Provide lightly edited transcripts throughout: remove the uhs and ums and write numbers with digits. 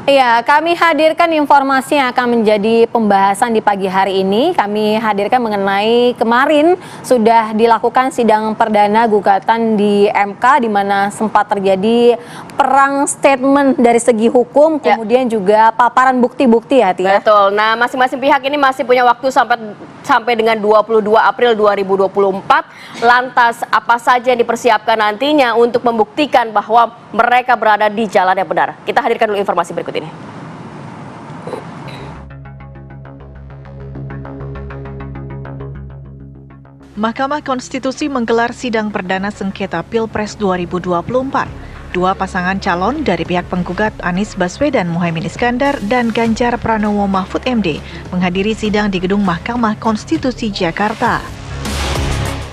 Iya, kami hadirkan informasi yang akan menjadi pembahasan di pagi hari ini. Kami hadirkan mengenai kemarin sudah dilakukan sidang perdana gugatan di MK di mana sempat terjadi perang statement dari segi hukum, kemudian juga paparan bukti-bukti ya, Tia. Betul. Nah, masing-masing pihak ini masih punya waktu sampai dengan 22 April 2024. Lantas apa saja yang dipersiapkan nantinya untuk membuktikan bahwa mereka berada di jalan yang benar? Kita hadirkan dulu informasi berikut ini. Mahkamah Konstitusi menggelar sidang perdana sengketa Pilpres 2024. Dua pasangan calon dari pihak penggugat Anies Baswedan Muhaimin Iskandar dan Ganjar Pranowo Mahfud MD menghadiri sidang di Gedung Mahkamah Konstitusi Jakarta.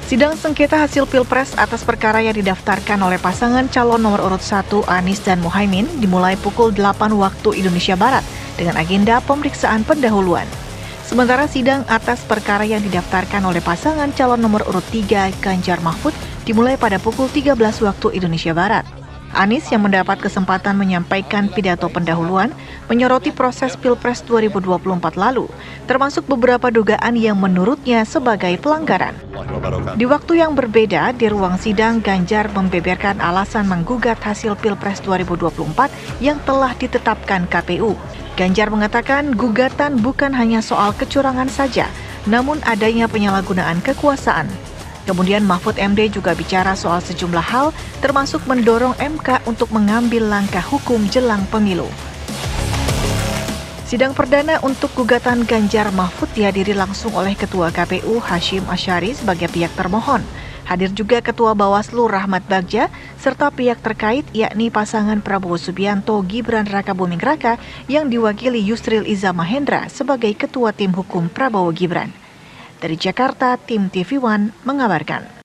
Sidang sengketa hasil Pilpres atas perkara yang didaftarkan oleh pasangan calon nomor urut 1 Anies dan Muhaimin dimulai pukul 8 waktu Indonesia Barat dengan agenda pemeriksaan pendahuluan. Sementara sidang atas perkara yang didaftarkan oleh pasangan calon nomor urut 3 Ganjar Mahfud dimulai pada pukul 13 waktu Indonesia Barat. Anies yang mendapat kesempatan menyampaikan pidato pendahuluan menyoroti proses Pilpres 2024 lalu, termasuk beberapa dugaan yang menurutnya sebagai pelanggaran. Di waktu yang berbeda, di ruang sidang Ganjar membeberkan alasan menggugat hasil Pilpres 2024 yang telah ditetapkan KPU. Ganjar mengatakan gugatan bukan hanya soal kecurangan saja, namun adanya penyalahgunaan kekuasaan. Kemudian Mahfud MD juga bicara soal sejumlah hal, termasuk mendorong MK untuk mengambil langkah hukum jelang pemilu. Sidang perdana untuk gugatan Ganjar Mahfud dihadiri langsung oleh Ketua KPU Hashim Asyari sebagai pihak termohon. Hadir juga Ketua Bawaslu Rahmat Bagja, serta pihak terkait yakni pasangan Prabowo Subianto Gibran Rakabuming Raka yang diwakili Yusril Iza Mahendra sebagai Ketua Tim Hukum Prabowo Gibran. Dari Jakarta, tim TV One mengabarkan.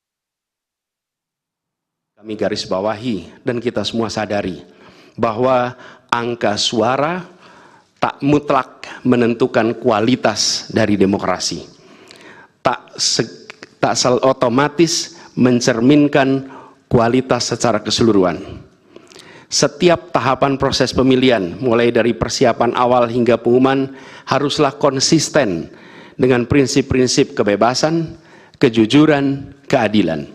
Kami garis bawahi dan kita semua sadari bahwa angka suara tak mutlak menentukan kualitas dari demokrasi. Tak otomatis mencerminkan kualitas secara keseluruhan. Setiap tahapan proses pemilihan, mulai dari persiapan awal hingga pengumuman, haruslah konsisten dengan prinsip-prinsip kebebasan, kejujuran, keadilan.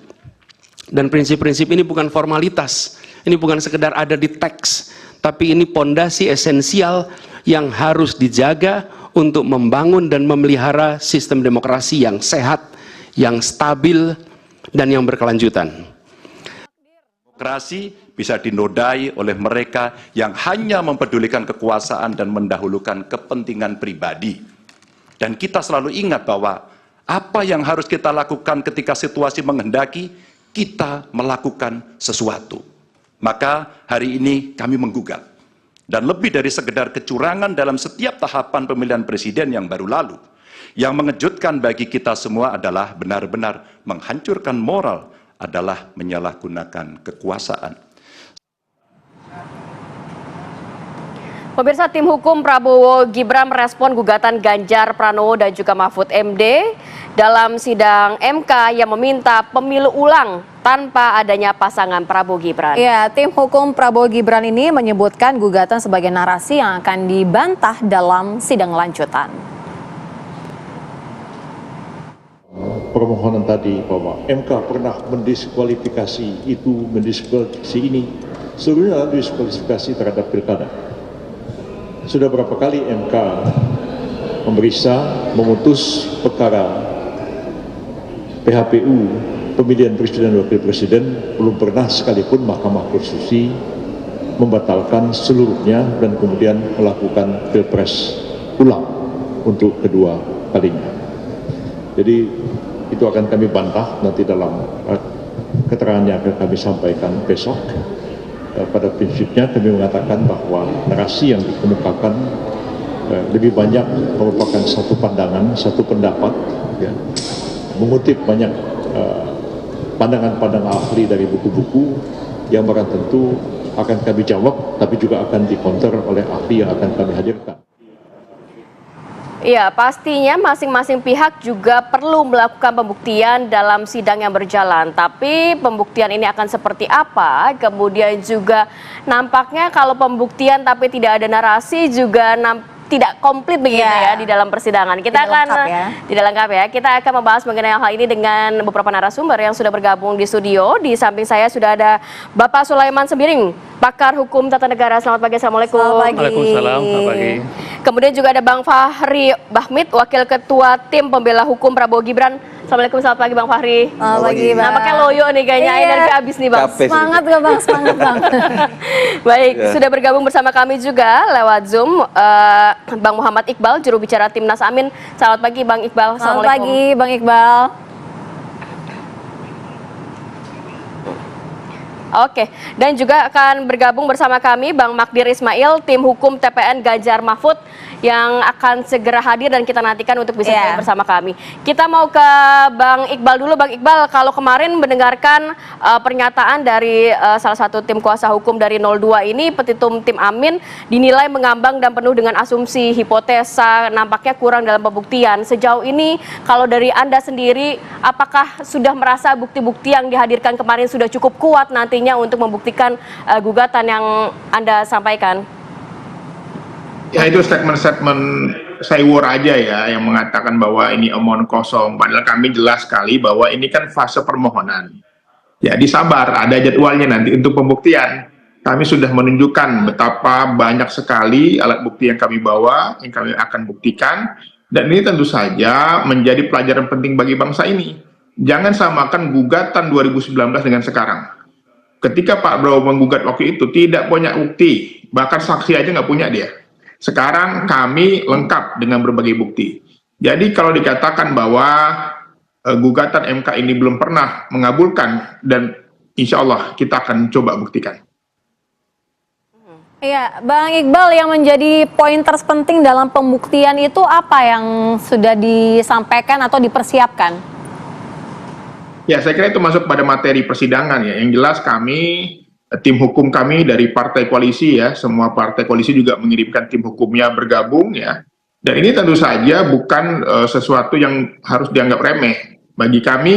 Dan prinsip-prinsip ini bukan formalitas, ini bukan sekedar ada di teks, tapi ini pondasi esensial yang harus dijaga untuk membangun dan memelihara sistem demokrasi yang sehat, yang stabil, dan yang berkelanjutan. Demokrasi bisa dinodai oleh mereka yang hanya mempedulikan kekuasaan dan mendahulukan kepentingan pribadi. Dan kita selalu ingat bahwa apa yang harus kita lakukan ketika situasi menghendaki, kita melakukan sesuatu. Maka hari ini kami menggugat. Dan lebih dari sekedar kecurangan dalam setiap tahapan pemilihan presiden yang baru lalu. Yang mengejutkan bagi kita semua adalah benar-benar menghancurkan moral, adalah menyalahgunakan kekuasaan. Pemirsa, tim hukum Prabowo Gibran merespon gugatan Ganjar Pranowo dan juga Mahfud MD dalam sidang MK yang meminta pemilu ulang tanpa adanya pasangan Prabowo Gibran. Ya, tim hukum Prabowo Gibran ini menyebutkan gugatan sebagai narasi yang akan dibantah dalam sidang lanjutan. Permohonan tadi bahwa MK pernah mendiskualifikasi itu, mendiskualifikasi ini, sebenarnya diskualifikasi terhadap pilkada. Sudah berapa kali MK memeriksa, memutus perkara PHPU pemilihan presiden dan wakil presiden, belum pernah sekalipun Mahkamah Konstitusi membatalkan seluruhnya dan kemudian melakukan pilpres ulang untuk kedua kalinya. Jadi itu akan kami bantah nanti dalam keterangan yang akan kami sampaikan besok. Pada prinsipnya kami mengatakan bahwa narasi yang dikemukakan lebih banyak merupakan satu pandangan, satu pendapat, ya, mengutip banyak pandangan-pandangan ahli dari buku-buku yang barang tentu akan kami jawab, tapi juga akan dikonter oleh ahli yang akan kami hadirkan. Iya, pastinya masing-masing pihak juga perlu melakukan pembuktian dalam sidang yang berjalan. Tapi pembuktian ini akan seperti apa? Kemudian juga nampaknya kalau pembuktian tapi tidak ada narasi juga tidak komplit begitu ya di dalam persidangan. Kita akan tidak lengkap ya. Kita akan membahas mengenai hal ini dengan beberapa narasumber yang sudah bergabung di studio. Di samping saya sudah ada Bapak Sulaiman Sembiring, pakar hukum tata negara. Selamat pagi, assalamualaikum. Selamat pagi. Waalaikumsalam, selamat pagi. Kemudian juga ada Bang Fahri Bahmid, Wakil Ketua Tim Pembela Hukum Prabowo Gibran. Assalamualaikum, selamat pagi Bang Fahri. Selamat pagi, Bang. Nampaknya loyo nih kayaknya, energi habis nih Bang. Semangat gak Bang? Semangat Bang. Baik, sudah bergabung bersama kami juga lewat Zoom Bang Muhammad Iqbal, juru bicara Timnas Amin. Selamat pagi Bang Iqbal. Selamat pagi Bang Iqbal. Oke, dan juga akan bergabung bersama kami Bang Magdir Ismail, tim hukum TPN Ganjar Mahfud yang akan segera hadir dan kita nantikan untuk bisa join bersama kami. Kita mau ke Bang Iqbal dulu. Bang Iqbal, kalau kemarin mendengarkan pernyataan dari salah satu tim kuasa hukum dari 02 ini, petitum tim Amin dinilai mengambang dan penuh dengan asumsi, hipotesa, nampaknya kurang dalam pembuktian. Sejauh ini kalau dari Anda sendiri, apakah sudah merasa bukti-bukti yang dihadirkan kemarin sudah cukup kuat nantinya untuk membuktikan gugatan yang Anda sampaikan? Ya, itu statement-statement saywar aja ya yang mengatakan bahwa ini omongan kosong. Padahal kami jelas sekali bahwa ini kan fase permohonan. Jadi sabar, ada jadwalnya nanti untuk pembuktian. Kami sudah menunjukkan betapa banyak sekali alat bukti yang kami bawa, yang kami akan buktikan. Dan ini tentu saja menjadi pelajaran penting bagi bangsa ini. Jangan samakan gugatan 2019 dengan sekarang. Ketika Pak Prabowo menggugat waktu itu tidak punya bukti, bahkan saksi aja nggak punya dia. Sekarang kami lengkap dengan berbagai bukti. Jadi kalau dikatakan bahwa gugatan MK ini belum pernah mengabulkan, dan insya Allah kita akan coba buktikan. Iya, Bang Iqbal, yang menjadi poin terpenting dalam pembuktian itu apa yang sudah disampaikan atau dipersiapkan? Ya, saya kira itu masuk pada materi persidangan ya. Yang jelas kami, tim hukum kami dari partai koalisi ya, semua partai koalisi juga mengirimkan tim hukumnya bergabung ya. Dan ini tentu saja bukan sesuatu yang harus dianggap remeh. Bagi kami,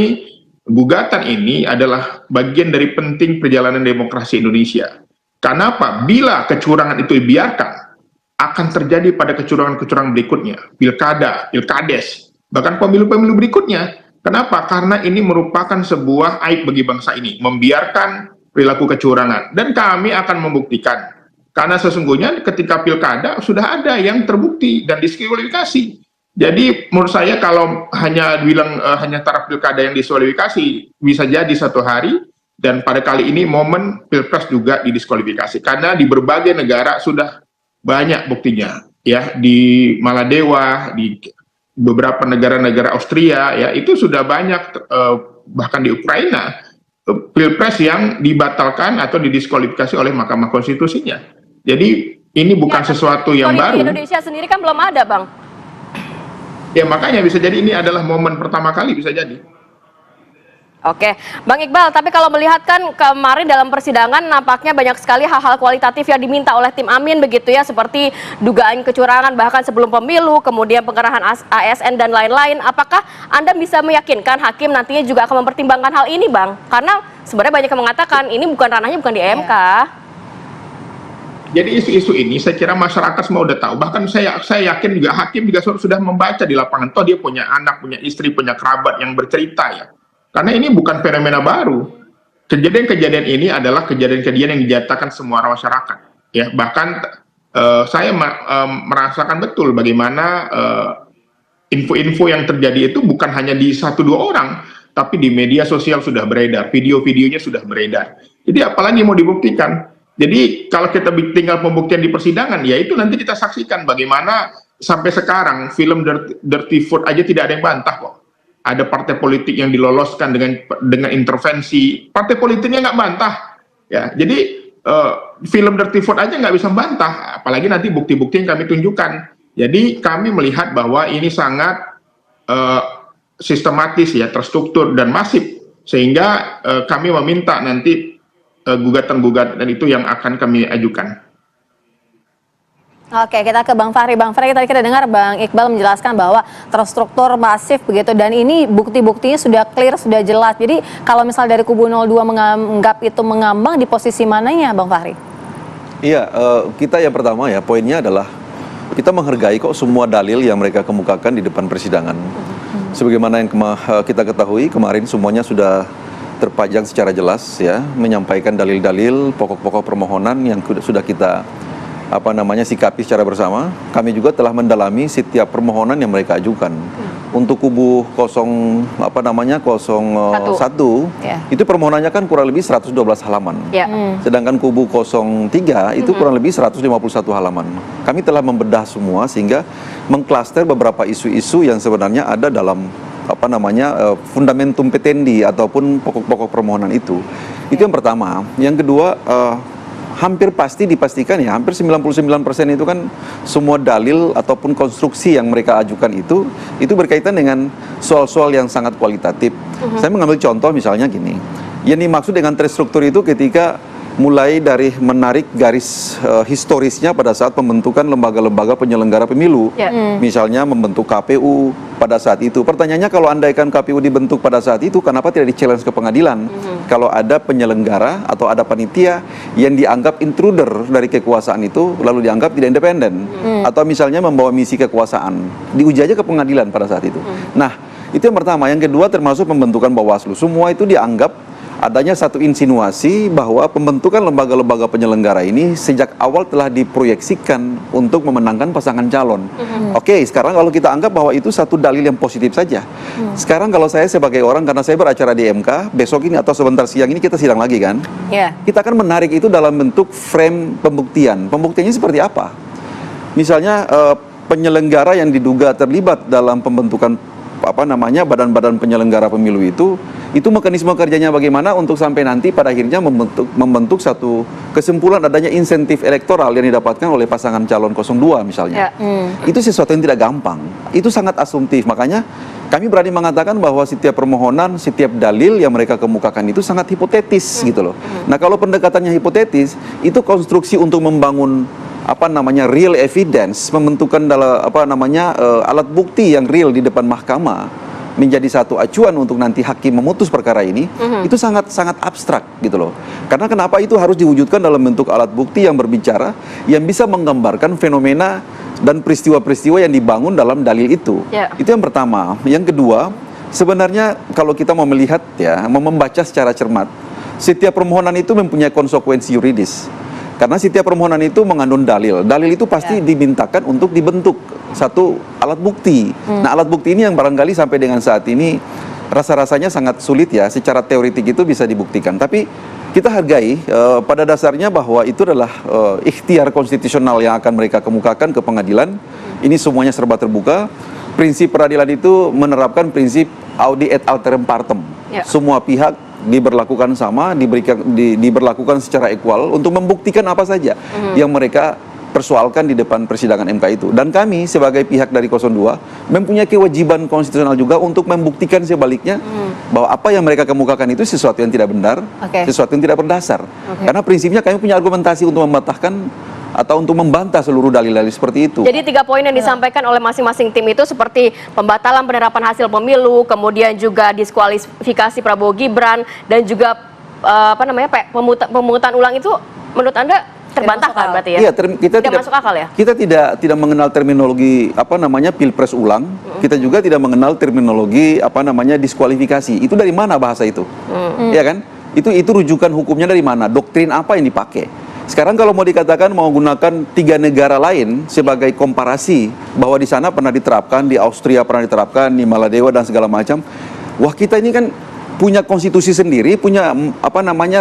gugatan ini adalah bagian dari penting perjalanan demokrasi Indonesia. Karena apa? Bila kecurangan itu dibiarkan, akan terjadi pada kecurangan-kecurangan berikutnya, pilkada, pilkades, bahkan pemilu-pemilu berikutnya. Kenapa? Karena ini merupakan sebuah aib bagi bangsa ini, membiarkan perilaku kecurangan. Dan kami akan membuktikan. Karena sesungguhnya ketika pilkada sudah ada yang terbukti dan diskualifikasi. Jadi menurut saya kalau hanya bilang hanya taraf pilkada yang diskualifikasi, bisa jadi satu hari, dan pada kali ini momen pilpres juga didiskualifikasi. Karena di berbagai negara sudah banyak buktinya. Ya, di Maladewa, di beberapa negara-negara Austria, ya itu sudah banyak, bahkan di Ukraina, pilpres yang dibatalkan atau didiskualifikasi oleh Mahkamah Konstitusinya. Jadi ini bukan sesuatu yang baru. Di Indonesia sendiri kan belum ada, Bang. Ya makanya bisa jadi ini adalah momen pertama kali, bisa jadi. Oke, Bang Iqbal, tapi kalau melihat kan kemarin dalam persidangan nampaknya banyak sekali hal-hal kualitatif yang diminta oleh tim Amin begitu ya, seperti dugaan kecurangan bahkan sebelum pemilu, kemudian pengerahan ASN dan lain-lain. Apakah Anda bisa meyakinkan hakim nantinya juga akan mempertimbangkan hal ini, Bang? Karena sebenarnya banyak yang mengatakan ini bukan ranahnya, bukan di MK. Jadi isu-isu ini saya kira masyarakat semua udah tahu. Bahkan saya yakin juga hakim juga sudah membaca di lapangan. Toh dia punya anak, punya istri, punya kerabat yang bercerita ya. Karena ini bukan fenomena baru. Kejadian-kejadian ini adalah kejadian-kejadian yang dijatakan semua masyarakat. Ya, bahkan saya merasakan betul bagaimana info-info yang terjadi itu bukan hanya di 1-2 orang, tapi di media sosial sudah beredar, video-videonya sudah beredar. Jadi apalagi mau dibuktikan? Jadi kalau kita tinggal pembuktian di persidangan, ya itu nanti kita saksikan bagaimana sampai sekarang film Dirty Food aja tidak ada yang bantah kok. Ada partai politik yang diloloskan dengan intervensi, partai politiknya nggak bantah, ya. Jadi film Dirty Food aja nggak bisa bantah, apalagi nanti bukti-bukti yang kami tunjukkan. Jadi kami melihat bahwa ini sangat sistematis, ya, terstruktur dan masif, sehingga kami meminta nanti gugatan-gugatan itu yang akan kami ajukan. Oke, kita ke Bang Fahri. Bang Fahri, tadi kita dengar Bang Iqbal menjelaskan bahwa terstruktur masif begitu, dan ini bukti-buktinya sudah clear, sudah jelas. Jadi kalau misal dari kubu 02 menganggap itu mengambang, di posisi mananya Bang Fahri? Iya, kita yang pertama ya, poinnya adalah kita menghargai kok semua dalil yang mereka kemukakan di depan persidangan. Sebagaimana yang kita ketahui, kemarin semuanya sudah terpajang secara jelas ya, menyampaikan dalil-dalil pokok-pokok permohonan yang sudah kita sikapi secara bersama. Kami juga telah mendalami setiap permohonan yang mereka ajukan. Untuk kubu 01 itu permohonannya kan kurang lebih 112 halaman. Sedangkan kubu 03 itu kurang lebih 151 halaman. Kami telah membedah semua sehingga mengklaster beberapa isu-isu yang sebenarnya ada dalam fundamentum petendi ataupun pokok-pokok permohonan itu. Itu yang pertama. Yang kedua, hampir pasti dipastikan ya, hampir 99% itu kan semua dalil ataupun konstruksi yang mereka ajukan itu berkaitan dengan soal-soal yang sangat kualitatif. Saya mengambil contoh misalnya gini, yang dimaksud dengan terstruktur itu ketika mulai dari menarik garis historisnya pada saat pembentukan lembaga-lembaga penyelenggara pemilu. Misalnya membentuk KPU pada saat itu. Pertanyaannya, kalau andaikan KPU dibentuk pada saat itu, kenapa tidak di-challenge ke pengadilan? Kalau ada penyelenggara atau ada panitia yang dianggap intruder dari kekuasaan itu, lalu dianggap tidak independen. Atau misalnya membawa misi kekuasaan, diuji aja ke pengadilan pada saat itu. Nah, itu yang pertama. Yang kedua termasuk pembentukan Bawaslu. Semua itu dianggap adanya satu insinuasi bahwa pembentukan lembaga-lembaga penyelenggara ini sejak awal telah diproyeksikan untuk memenangkan pasangan calon. Oke, sekarang kalau kita anggap bahwa itu satu dalil yang positif saja. Sekarang kalau saya sebagai orang, karena saya beracara di MK, besok ini atau sebentar siang ini kita sidang lagi kan? Kita akan menarik itu dalam bentuk frame pembuktian. Pembuktiannya seperti apa? Misalnya penyelenggara yang diduga terlibat dalam pembentukan badan-badan penyelenggara pemilu itu mekanisme kerjanya bagaimana untuk sampai nanti pada akhirnya membentuk satu kesimpulan adanya insentif elektoral yang didapatkan oleh pasangan calon 02 misalnya. Itu sesuatu yang tidak gampang. Itu sangat asumtif. Makanya kami berani mengatakan bahwa setiap permohonan, setiap dalil yang mereka kemukakan itu sangat hipotetis gitu loh. Nah, kalau pendekatannya hipotetis, itu konstruksi untuk membangun real evidence, membentukkan alat bukti yang real di depan mahkamah menjadi satu acuan untuk nanti hakim memutus perkara ini, itu sangat abstrak gitu loh. Karena kenapa itu harus diwujudkan dalam bentuk alat bukti yang berbicara, yang bisa menggambarkan fenomena dan peristiwa-peristiwa yang dibangun dalam dalil itu. Itu yang pertama. Yang kedua, sebenarnya kalau kita mau melihat membaca secara cermat, setiap permohonan itu mempunyai konsekuensi yuridis. Karena setiap permohonan itu mengandung dalil. Dalil itu pasti dimintakan untuk dibentuk satu alat bukti. Nah, alat bukti ini yang barangkali sampai dengan saat ini rasa-rasanya sangat sulit ya, secara teoritik itu bisa dibuktikan. Tapi kita hargai pada dasarnya bahwa itu adalah ikhtiar konstitusional yang akan mereka kemukakan ke pengadilan. Ini semuanya serba terbuka. Prinsip peradilan itu menerapkan prinsip audi et alteram partem. Semua pihak diberlakukan sama, diberlakukan secara equal untuk membuktikan apa saja yang mereka persoalkan di depan persidangan MK itu. Dan kami sebagai pihak dari 02 mempunyai kewajiban konstitusional juga untuk membuktikan sebaliknya bahwa apa yang mereka kemukakan itu sesuatu yang tidak benar, sesuatu yang tidak berdasar. Karena prinsipnya kami punya argumentasi untuk mematahkan atau untuk membantah seluruh dalil-dalil seperti itu. Jadi 3 poin yang disampaikan oleh masing-masing tim itu seperti pembatalan penerapan hasil pemilu, kemudian juga diskualifikasi Prabowo Gibran, dan juga pemungutan ulang itu menurut Anda terbantahkan berarti ya? Iya, kita tidak masuk akal ya? Kita tidak mengenal terminologi pilpres ulang. Kita juga tidak mengenal terminologi diskualifikasi. Itu dari mana bahasa itu? Ya kan? Itu rujukan hukumnya dari mana? Doktrin apa yang dipakai? Sekarang kalau mau dikatakan mau gunakan 3 negara lain sebagai komparasi bahwa di sana pernah diterapkan, di Austria pernah diterapkan, di Maladewa dan segala macam. Wah, kita ini kan punya konstitusi sendiri, punya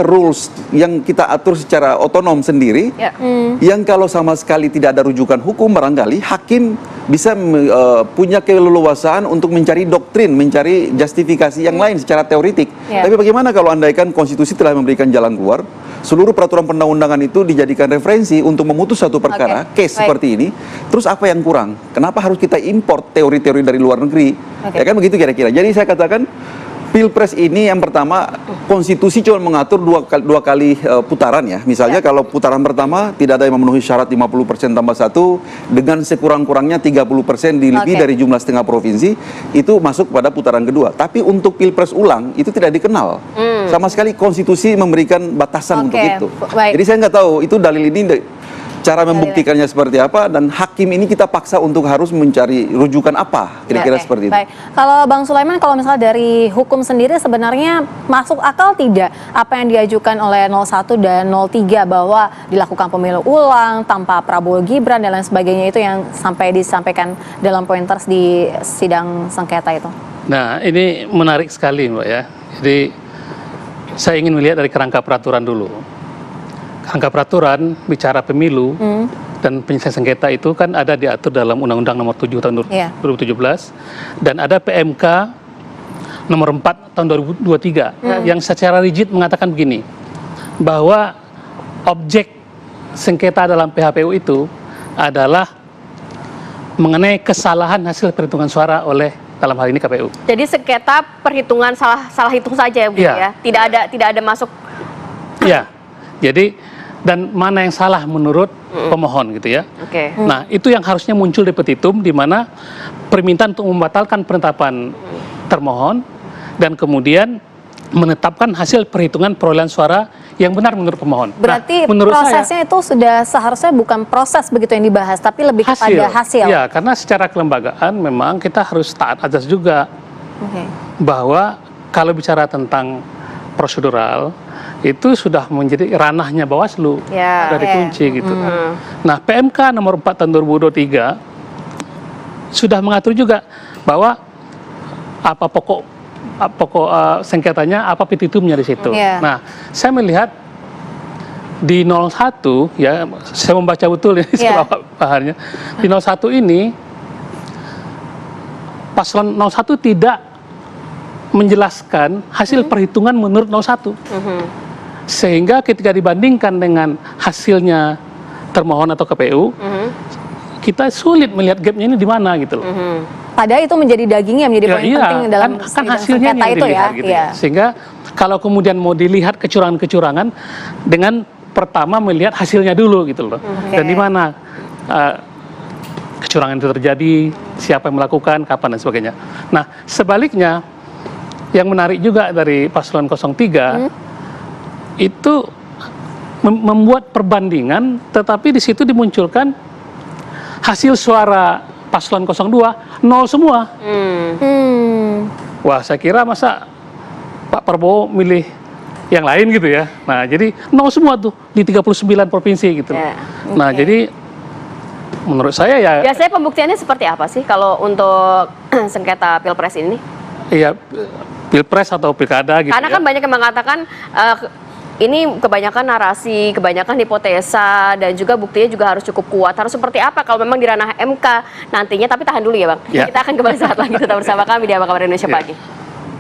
rules yang kita atur secara otonom sendiri. Yang kalau sama sekali tidak ada rujukan hukum, barangkali hakim bisa punya keleluasaan untuk mencari doktrin, mencari justifikasi yang lain secara teoritik. Tapi bagaimana kalau andaikan konstitusi telah memberikan jalan keluar, seluruh peraturan perundang-undangan itu dijadikan referensi untuk memutus satu perkara, case seperti ini, terus apa yang kurang? Kenapa harus kita import teori-teori dari luar negeri? Ya kan begitu kira-kira. Jadi saya katakan Pilpres ini yang pertama konstitusi cuma mengatur dua kali putaran ya. Misalnya kalau putaran pertama tidak ada yang memenuhi syarat 50% tambah 1 dengan sekurang-kurangnya 30% lebih dari jumlah setengah provinsi itu masuk pada putaran kedua. Tapi untuk Pilpres ulang itu tidak dikenal. Sama sekali konstitusi memberikan batasan untuk itu. Jadi saya nggak tahu itu dalil ini cara membuktikannya seperti apa, dan hakim ini kita paksa untuk harus mencari rujukan apa kira-kira seperti itu. Baik. Kalau Bang Sulaiman, kalau misalnya dari hukum sendiri sebenarnya masuk akal tidak apa yang diajukan oleh 01 dan 03 bahwa dilakukan pemilu ulang tanpa Prabowo Gibran dan lain sebagainya, itu yang sampai disampaikan dalam pointers di sidang sengketa itu? Nah, ini menarik sekali Mbak ya. Jadi saya ingin melihat dari kerangka peraturan dulu. Kerangka peraturan bicara pemilu dan penyelesaian sengketa itu kan ada diatur dalam Undang-Undang Nomor 7 tahun 2017 dan ada PMK Nomor 4 tahun 2023 yang secara rigid mengatakan begini, bahwa objek sengketa dalam PHPU itu adalah mengenai kesalahan hasil perhitungan suara oleh dalam hal ini KPU. Jadi sengketa perhitungan salah hitung saja ya, tidak ada masuk. Ya, jadi dan mana yang salah menurut pemohon gitu ya. Nah, itu yang harusnya muncul di petitum, di mana permintaan untuk membatalkan penetapan termohon dan kemudian menetapkan hasil perhitungan perolehan suara yang benar menurut pemohon. Berarti menurut prosesnya itu sudah seharusnya bukan proses begitu yang dibahas, tapi lebih kepada hasil. Ya, karena secara kelembagaan memang kita harus taat azas juga. Bahwa kalau bicara tentang prosedural itu sudah menjadi ranahnya Bawaslu, sudah dikunci gitu. Nah, PMK Nomor 4 tahun 2023 sudah mengatur juga bahwa apa pokok sengketanya, apa petitumnya di situ. Nah, saya melihat di 01 ya, saya membaca betul ini bahannya. Di 01 ini paslon 01 tidak menjelaskan hasil perhitungan menurut 01. Sehingga ketika dibandingkan dengan hasilnya termohon atau KPU, kita sulit melihat gapnya ini di mana gitu loh. Padahal itu menjadi dagingnya, menjadi poin penting dalam kan hasilnya yang dilihat gitu ya. Sehingga kalau kemudian mau dilihat kecurangan-kecurangan, dengan pertama melihat hasilnya dulu gitu loh. Dan di mana kecurangan itu terjadi, siapa yang melakukan, kapan dan sebagainya. Nah, sebaliknya yang menarik juga dari paslon 03 itu membuat perbandingan, tetapi di situ dimunculkan hasil suara paslon 02 nol semua. Wah, saya kira masa Pak Prabowo milih yang lain gitu ya. Nah, jadi nol semua tuh di 39 provinsi gitu. Nah, jadi menurut saya ya. Biasanya pembuktiannya seperti apa sih kalau untuk sengketa Pilpres ini? Iya, Pilpres atau Pilkada gitu. Karena kan banyak yang mengatakan ini kebanyakan narasi, kebanyakan hipotesa, dan juga buktinya juga harus cukup kuat. Harus seperti apa kalau memang di ranah MK nantinya? Tapi tahan dulu ya Bang. Kita akan kembali saat lagi, tetap bersama kami di Apa Kabar Indonesia Pagi.